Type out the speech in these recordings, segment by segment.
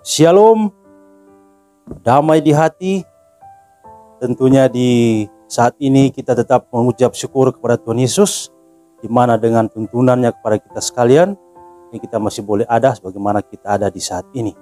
Shalom, damai di hati. Tentunya di saat ini kita tetap mengucap syukur kepada Tuhan Yesus, di mana dengan tuntunannya kepada kita sekalian, ini kita masih boleh ada sebagaimana kita ada di saat ini.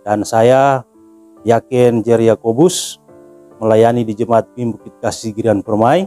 Dan saya Yakin Jerry Yakobus melayani di Jemaat Pim Bukit Kasih Girian Permai.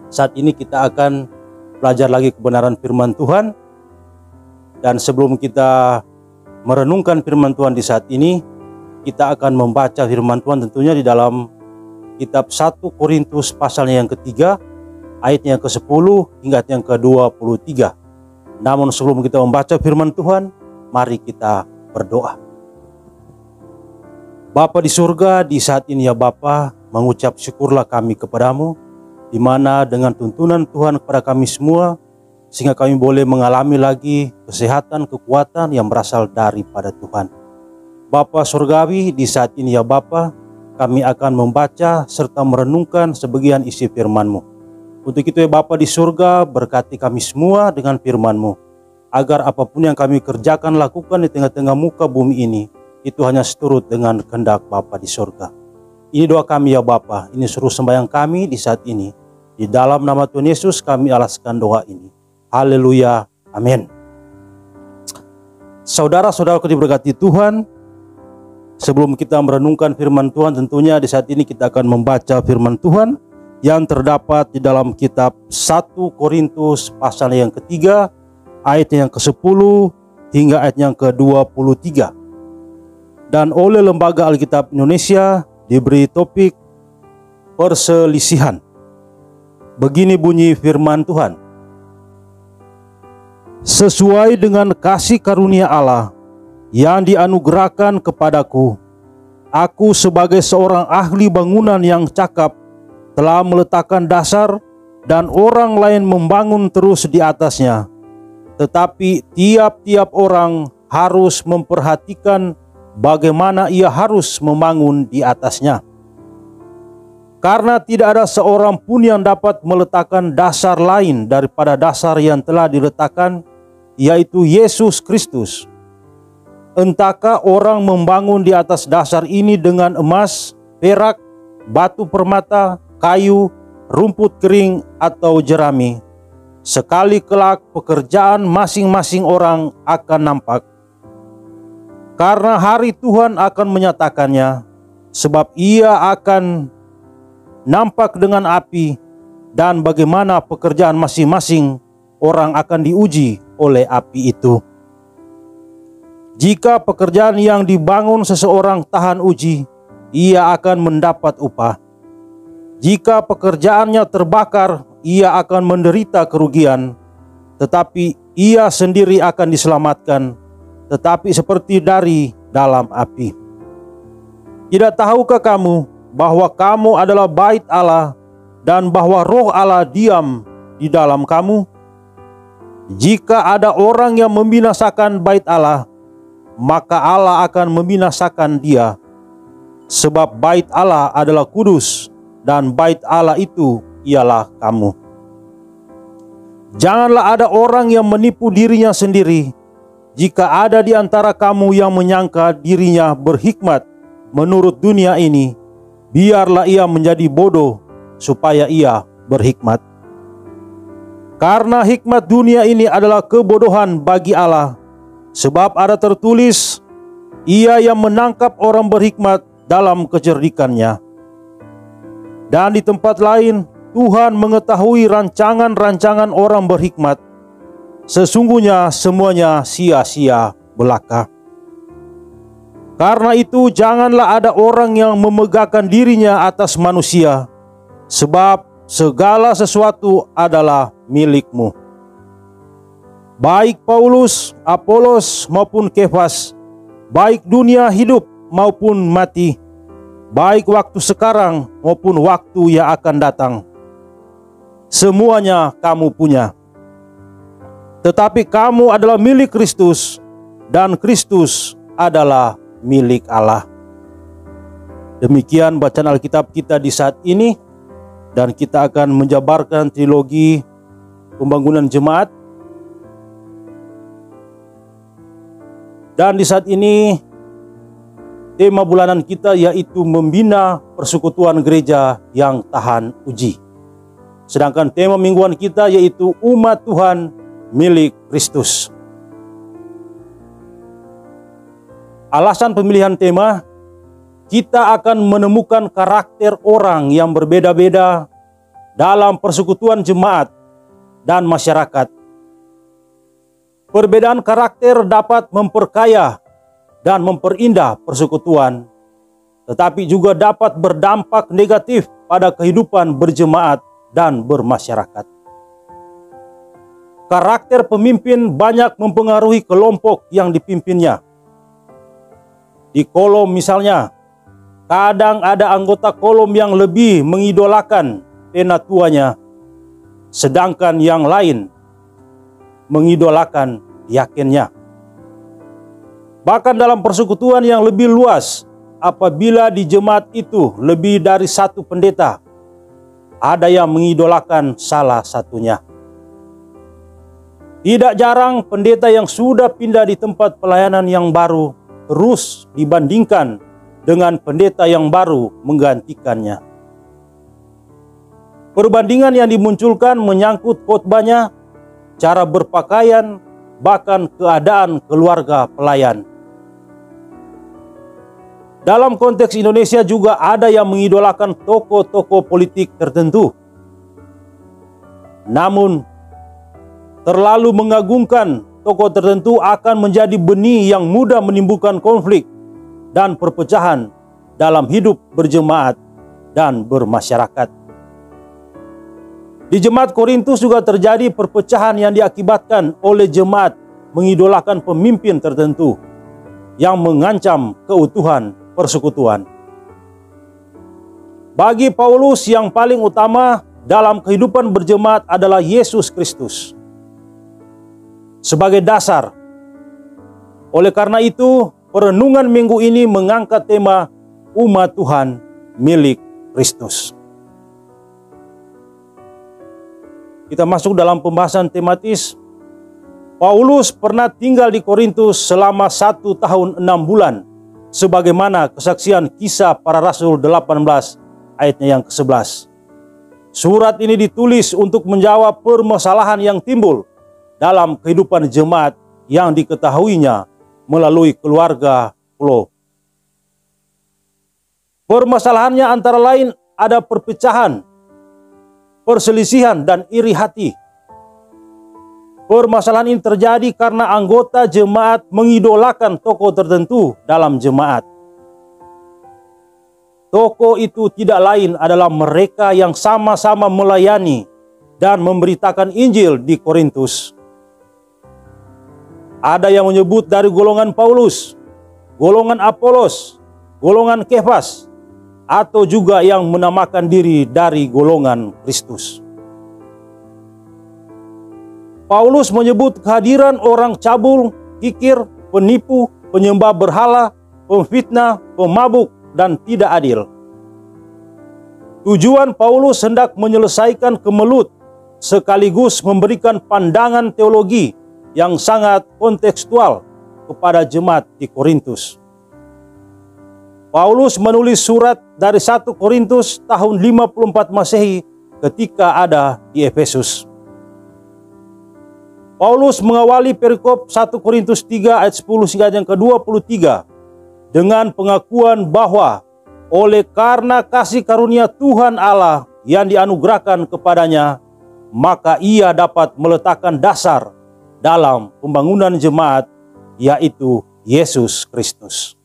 Saat ini kita akan belajar lagi kebenaran firman Tuhan. Dan sebelum kita merenungkan firman Tuhan di saat ini, kita akan membaca firman Tuhan tentunya di dalam kitab 1 Korintus pasalnya yang ketiga, ayatnya yang ke-10 hingga yang ke-23. Namun sebelum kita membaca firman Tuhan, mari kita berdoa. Bapa di surga, di saat ini ya Bapa, mengucap syukurlah kami kepadamu, di mana dengan tuntunan Tuhan kepada kami semua, sehingga kami boleh mengalami lagi kesehatan, kekuatan yang berasal daripada Tuhan. Bapa surgawi, di saat ini ya Bapa, kami akan membaca serta merenungkan sebagian isi firman-Mu. Untuk itu ya Bapa di surga, berkati kami semua dengan firman-Mu, agar apapun yang kami kerjakan, lakukan di tengah-tengah muka bumi ini, itu hanya seturut dengan kehendak Bapa di surga. Ini doa kami ya Bapa, ini seluruh sembahyang kami di saat ini. Di dalam nama Tuhan Yesus kami alaskan doa ini. Haleluya, amin. Saudara-saudaraku diberkati Tuhan, sebelum kita merenungkan firman Tuhan, tentunya di saat ini kita akan membaca firman Tuhan yang terdapat di dalam kitab 1 Korintus pasal yang ketiga, ayat yang ke-10 hingga ayat yang ke-23. Dan oleh Lembaga Alkitab Indonesia diberi topik perselisihan. Begini bunyi firman Tuhan. Sesuai dengan kasih karunia Allah yang dianugerahkan kepadaku, aku sebagai seorang ahli bangunan yang cakap telah meletakkan dasar dan orang lain membangun terus di atasnya. Tetapi tiap-tiap orang harus memperhatikan bagaimana ia harus membangun di atasnya. Karena tidak ada seorang pun yang dapat meletakkan dasar lain daripada dasar yang telah diletakkan, yaitu Yesus Kristus. Entahkah orang membangun di atas dasar ini dengan emas, perak, batu permata, kayu, rumput kering, atau jerami. Sekali kelak pekerjaan masing-masing orang akan nampak. Karena hari Tuhan akan menyatakannya, sebab ia akan nampak dengan api, dan bagaimana pekerjaan masing-masing orang akan diuji oleh api itu. Jika pekerjaan yang dibangun seseorang tahan uji, ia akan mendapat upah. Jika pekerjaannya terbakar, ia akan menderita kerugian, tetapi ia sendiri akan diselamatkan, tetapi seperti dari dalam api. Tidak tahukah kamu bahwa kamu adalah bait Allah dan bahwa Roh Allah diam di dalam kamu? Jika ada orang yang membinasakan bait Allah, maka Allah akan membinasakan dia. Sebab bait Allah adalah kudus, dan bait Allah itu ialah kamu. Janganlah ada orang yang menipu dirinya sendiri. Jika ada di antara kamu yang menyangka dirinya berhikmat menurut dunia ini, biarlah ia menjadi bodoh supaya ia berhikmat. Karena hikmat dunia ini adalah kebodohan bagi Allah. Sebab ada tertulis, ia yang menangkap orang berhikmat dalam kecerdikannya. Dan di tempat lain, Tuhan mengetahui rancangan-rancangan orang berhikmat. Sesungguhnya semuanya sia-sia belaka. Karena itu janganlah ada orang yang memegahkan dirinya atas manusia, sebab segala sesuatu adalah milikmu. Baik Paulus, Apolos maupun Kefas, baik dunia hidup maupun mati, baik waktu sekarang maupun waktu yang akan datang, semuanya kamu punya. Tetapi kamu adalah milik Kristus, dan Kristus adalah milik Allah. Demikian bacaan Alkitab kita di saat ini, dan kita akan menjabarkan trilogi pembangunan jemaat. Dan di saat ini tema bulanan kita yaitu membina persekutuan gereja yang tahan uji. Sedangkan tema mingguan kita yaitu umat Tuhan milik Kristus. Alasan pemilihan tema, kita akan menemukan karakter orang yang berbeda-beda dalam persekutuan jemaat dan masyarakat. Perbedaan karakter dapat memperkaya dan memperindah persekutuan, tetapi juga dapat berdampak negatif pada kehidupan berjemaat dan bermasyarakat. Karakter pemimpin banyak mempengaruhi kelompok yang dipimpinnya. Di kolom misalnya, kadang ada anggota kolom yang lebih mengidolakan penatuanya, sedangkan yang lain mengidolakan yakinnya. Bahkan dalam persekutuan yang lebih luas, apabila di jemaat itu lebih dari satu pendeta, ada yang mengidolakan salah satunya. Tidak jarang pendeta yang sudah pindah di tempat pelayanan yang baru terus dibandingkan dengan pendeta yang baru menggantikannya. Perbandingan yang dimunculkan menyangkut khotbahnya, cara berpakaian, bahkan keadaan keluarga pelayan. Dalam konteks Indonesia juga ada yang mengidolakan tokoh-tokoh politik tertentu. Namun, terlalu mengagungkan tokoh tertentu akan menjadi benih yang mudah menimbulkan konflik dan perpecahan dalam hidup berjemaat dan bermasyarakat. Di jemaat Korintus juga terjadi perpecahan yang diakibatkan oleh jemaat mengidolakan pemimpin tertentu yang mengancam keutuhan persekutuan. Bagi Paulus, yang paling utama dalam kehidupan berjemaat adalah Yesus Kristus sebagai dasar. Oleh karena itu, perenungan minggu ini mengangkat tema umat Tuhan milik Kristus. Kita masuk dalam pembahasan tematis. Paulus pernah tinggal di Korintus selama 1 tahun 6 bulan, sebagaimana kesaksian Kisah Para Rasul 18 ayatnya yang ke-11. Surat ini ditulis untuk menjawab permasalahan yang timbul dalam kehidupan jemaat yang diketahuinya melalui keluarga Flo. Permasalahannya antara lain ada perpecahan, perselisihan, dan iri hati. Permasalahan ini terjadi karena anggota jemaat mengidolakan tokoh tertentu dalam jemaat. Tokoh itu tidak lain adalah mereka yang sama-sama melayani dan memberitakan Injil di Korintus. Ada yang menyebut dari golongan Paulus, golongan Apolos, golongan Kefas, atau juga yang menamakan diri dari golongan Kristus. Paulus menyebut kehadiran orang cabul, kikir, penipu, penyembah berhala, pemfitnah, pemabuk, dan tidak adil. Tujuan Paulus hendak menyelesaikan kemelut sekaligus memberikan pandangan teologi yang sangat kontekstual kepada jemaat di Korintus. Paulus menulis surat dari 1 Korintus tahun 54 Masehi ketika ada di Efesus. Paulus mengawali perikop 1 Korintus 3 ayat 10 hingga yang ke-23 dengan pengakuan bahwa oleh karena kasih karunia Tuhan Allah yang dianugerahkan kepadanya, maka ia dapat meletakkan dasar dalam pembangunan jemaat, yaitu Yesus Kristus.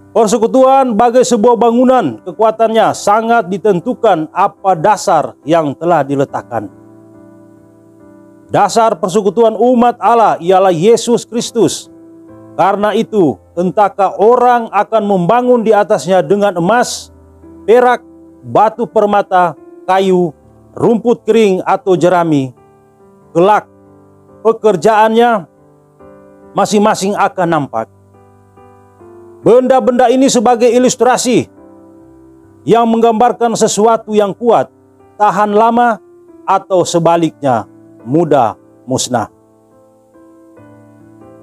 Persekutuan bagai sebuah bangunan, kekuatannya sangat ditentukan apa dasar yang telah diletakkan. Dasar persekutuan umat Allah ialah Yesus Kristus. Karena itu, entahkah orang akan membangun di atasnya dengan emas, perak, batu permata, kayu, rumput kering atau jerami, kelak pekerjaannya masing-masing akan nampak. Benda-benda ini sebagai ilustrasi yang menggambarkan sesuatu yang kuat, tahan lama, atau sebaliknya mudah musnah.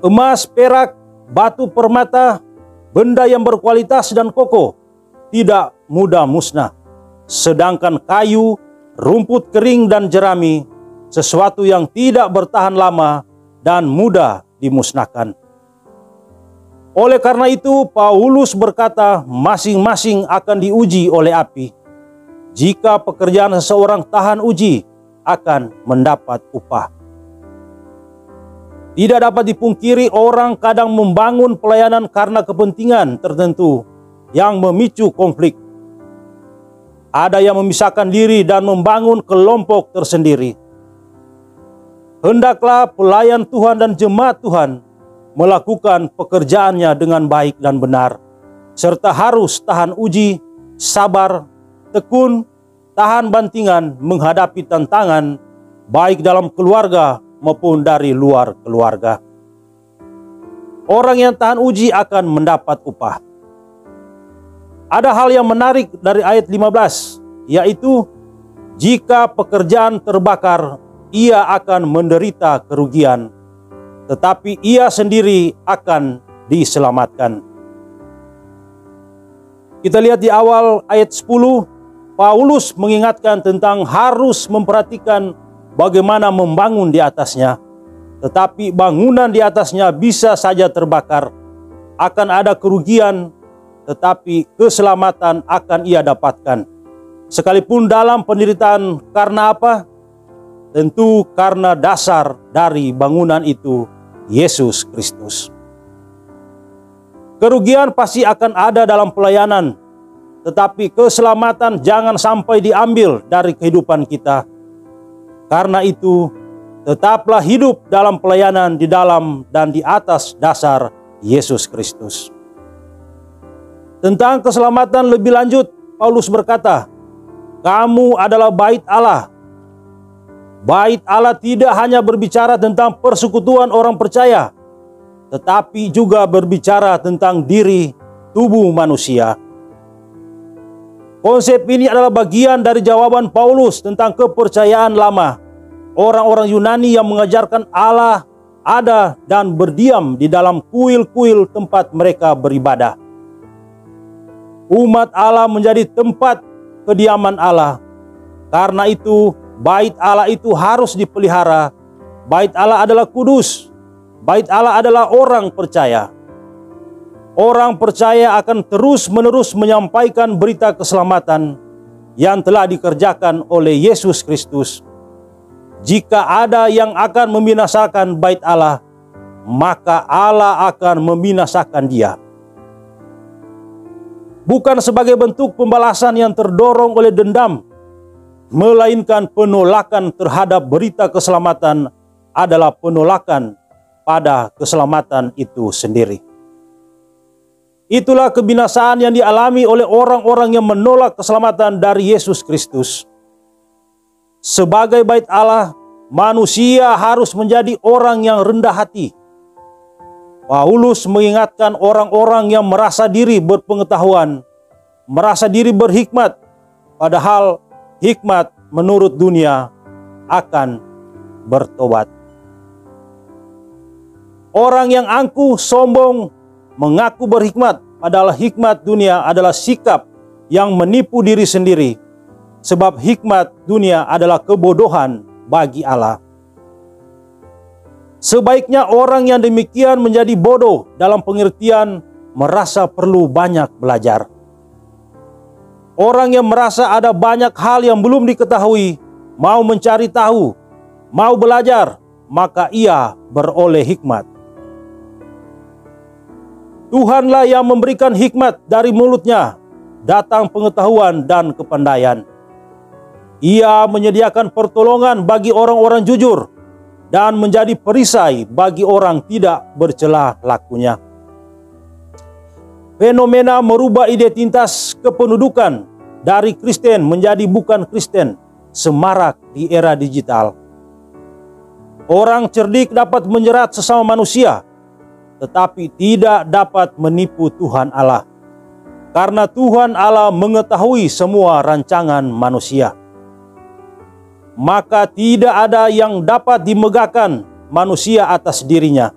Emas, perak, batu permata, benda yang berkualitas dan kokoh tidak mudah musnah, sedangkan kayu, rumput kering dan jerami sesuatu yang tidak bertahan lama dan mudah dimusnahkan. Oleh karena itu, Paulus berkata, masing-masing akan diuji oleh api. Jika pekerjaan seseorang tahan uji, akan mendapat upah. Tidak dapat dipungkiri, orang kadang membangun pelayanan karena kepentingan tertentu yang memicu konflik. Ada yang memisahkan diri dan membangun kelompok tersendiri. Hendaklah pelayan Tuhan dan jemaat Tuhan melakukan pekerjaannya dengan baik dan benar, serta harus tahan uji, sabar, tekun, tahan bantingan menghadapi tantangan, baik dalam keluarga maupun dari luar keluarga. Orang yang tahan uji akan mendapat upah. Ada hal yang menarik dari ayat 15, yaitu jika pekerjaan terbakar, ia akan menderita kerugian, tetapi ia sendiri akan diselamatkan. Kita lihat di awal ayat 10, Paulus mengingatkan tentang harus memperhatikan bagaimana membangun di atasnya. Tetapi bangunan di atasnya bisa saja terbakar. Akan ada kerugian, tetapi keselamatan akan ia dapatkan. Sekalipun dalam penderitaan, karena apa? Tentu karena dasar dari bangunan itu, Yesus Kristus. Kerugian pasti akan ada dalam pelayanan, tetapi keselamatan jangan sampai diambil dari kehidupan kita. Karena itu, tetaplah hidup dalam pelayanan di dalam dan di atas dasar Yesus Kristus. Tentang keselamatan lebih lanjut, Paulus berkata, kamu adalah bait Allah. Bait Allah tidak hanya berbicara tentang persekutuan orang percaya, tetapi juga berbicara tentang diri tubuh manusia. Konsep ini adalah bagian dari jawaban Paulus tentang kepercayaan lama. Orang-orang Yunani yang mengajarkan Allah ada dan berdiam di dalam kuil-kuil tempat mereka beribadah. Umat Allah menjadi tempat kediaman Allah. Karena itu, bait Allah itu harus dipelihara. Bait Allah adalah kudus. Bait Allah adalah orang percaya. Orang percaya akan terus-menerus menyampaikan berita keselamatan yang telah dikerjakan oleh Yesus Kristus. Jika ada yang akan membinasakan bait Allah, maka Allah akan membinasakan dia. Bukan sebagai bentuk pembalasan yang terdorong oleh dendam, melainkan penolakan terhadap berita keselamatan adalah penolakan pada keselamatan itu sendiri. Itulah kebinasaan yang dialami oleh orang-orang yang menolak keselamatan dari Yesus Kristus. Sebagai bait Allah, manusia harus menjadi orang yang rendah hati. Paulus mengingatkan orang-orang yang merasa diri berpengetahuan, merasa diri berhikmat, padahal hikmat menurut dunia akan bertobat. Orang yang angkuh, sombong, mengaku berhikmat, padahal hikmat dunia adalah sikap yang menipu diri sendiri. Sebab hikmat dunia adalah kebodohan bagi Allah. Sebaiknya orang yang demikian menjadi bodoh dalam pengertian merasa perlu banyak belajar. Orang yang merasa ada banyak hal yang belum diketahui, mau mencari tahu, mau belajar, maka ia beroleh hikmat. Tuhanlah yang memberikan hikmat, dari mulutnya datang pengetahuan dan kepandaian. Ia menyediakan pertolongan bagi orang-orang jujur dan menjadi perisai bagi orang tidak bercela lakunya. Fenomena merubah identitas kependudukan dari Kristen menjadi bukan Kristen semarak di era digital. Orang cerdik dapat menjerat sesama manusia, tetapi tidak dapat menipu Tuhan Allah. Karena Tuhan Allah mengetahui semua rancangan manusia. Maka tidak ada yang dapat dimegahkan manusia atas dirinya.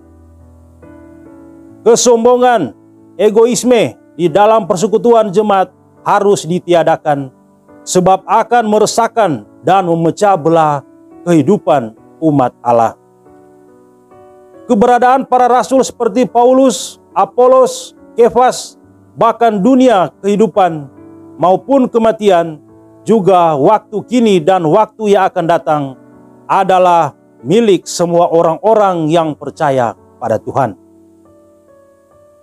Kesombongan egoisme di dalam persekutuan jemaat harus ditiadakan, sebab akan meresahkan dan memecah belah kehidupan umat Allah. Keberadaan para rasul seperti Paulus, Apolos, Kefas, bahkan dunia kehidupan maupun kematian, juga waktu kini dan waktu yang akan datang adalah milik semua orang-orang yang percaya pada Tuhan.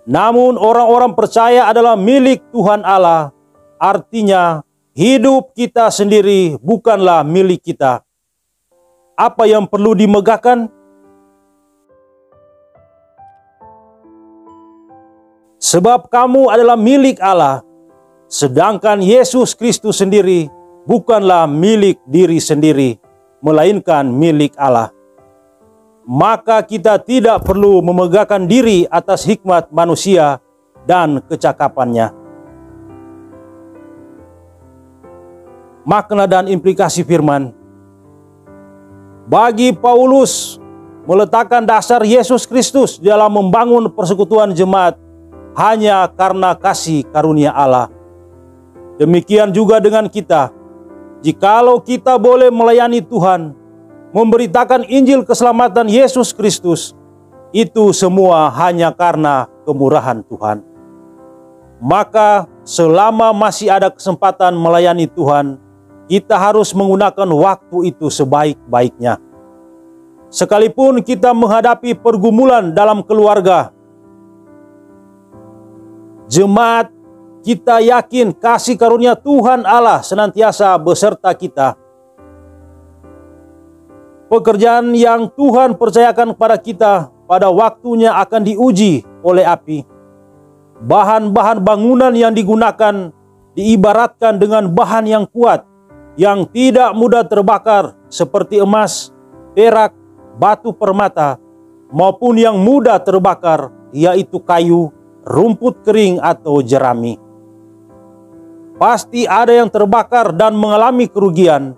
Namun orang-orang percaya adalah milik Tuhan Allah, artinya hidup kita sendiri bukanlah milik kita. Apa yang perlu dimegahkan? Sebab kamu adalah milik Allah, sedangkan Yesus Kristus sendiri bukanlah milik diri sendiri, melainkan milik Allah. Maka kita tidak perlu memegahkan diri atas hikmat manusia dan kecakapannya. Makna dan implikasi firman. Bagi Paulus, meletakkan dasar Yesus Kristus dalam membangun persekutuan jemaat hanya karena kasih karunia Allah. Demikian juga dengan kita. Jikalau kita boleh melayani Tuhan, memberitakan Injil keselamatan Yesus Kristus, itu semua hanya karena kemurahan Tuhan. Maka selama masih ada kesempatan melayani Tuhan, kita harus menggunakan waktu itu sebaik-baiknya. Sekalipun kita menghadapi pergumulan dalam keluarga, jemaat, kita yakin kasih karunia Tuhan Allah senantiasa beserta kita. Pekerjaan yang Tuhan percayakan kepada kita pada waktunya akan diuji oleh api. Bahan-bahan bangunan yang digunakan diibaratkan dengan bahan yang kuat, yang tidak mudah terbakar seperti emas, perak, batu permata, maupun yang mudah terbakar yaitu kayu, rumput kering atau jerami. Pasti ada yang terbakar dan mengalami kerugian.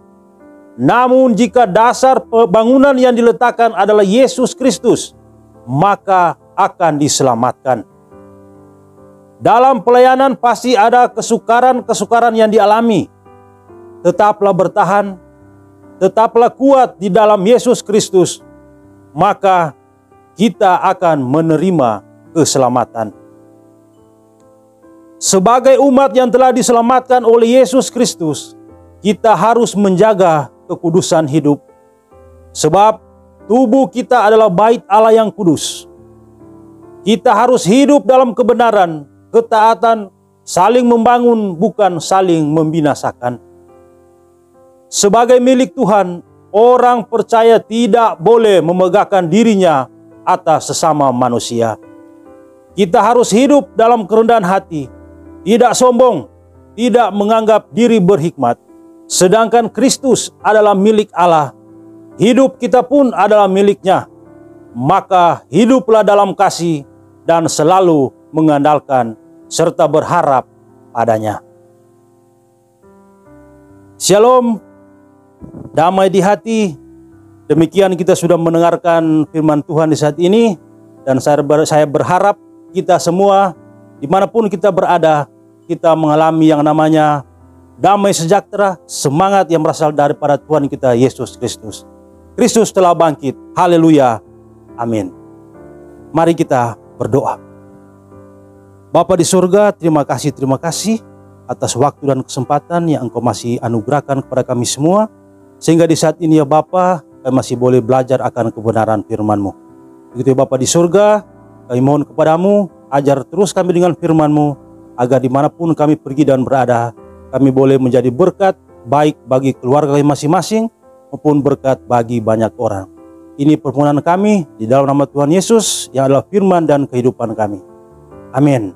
Namun jika dasar bangunan yang diletakkan adalah Yesus Kristus, maka akan diselamatkan. Dalam pelayanan pasti ada kesukaran-kesukaran yang dialami. Tetaplah bertahan, tetaplah kuat di dalam Yesus Kristus, maka kita akan menerima keselamatan. Sebagai umat yang telah diselamatkan oleh Yesus Kristus, kita harus menjaga kekudusan hidup. Sebab tubuh kita adalah bait Allah yang kudus. Kita harus hidup dalam kebenaran, ketaatan, saling membangun, bukan saling membinasakan. Sebagai milik Tuhan, orang percaya tidak boleh memegahkan dirinya atas sesama manusia. Kita harus hidup dalam kerendahan hati, tidak sombong, tidak menganggap diri berhikmat. Sedangkan Kristus adalah milik Allah, hidup kita pun adalah miliknya. Maka hiduplah dalam kasih dan selalu mengandalkan serta berharap padanya. Shalom, damai di hati. Demikian kita sudah mendengarkan firman Tuhan di saat ini. Dan saya berharap kita semua, dimanapun kita berada, kita mengalami yang namanya damai sejahtera, semangat yang berasal daripada Tuhan kita Yesus Kristus. Kristus telah bangkit. Haleluya. Amin. Mari kita berdoa. Bapa di surga, terima kasih atas waktu dan kesempatan yang Engkau masih anugerahkan kepada kami semua. Sehingga di saat ini ya Bapa, kami masih boleh belajar akan kebenaran firman-Mu. Begitu ya Bapa di surga, kami mohon kepadamu, ajar terus kami dengan firman-Mu, agar dimanapun kami pergi dan berada, kami boleh menjadi berkat baik bagi keluarga kami masing-masing maupun berkat bagi banyak orang. Ini permohonan kami di dalam nama Tuhan Yesus yang adalah firman dan kehidupan kami. Amin.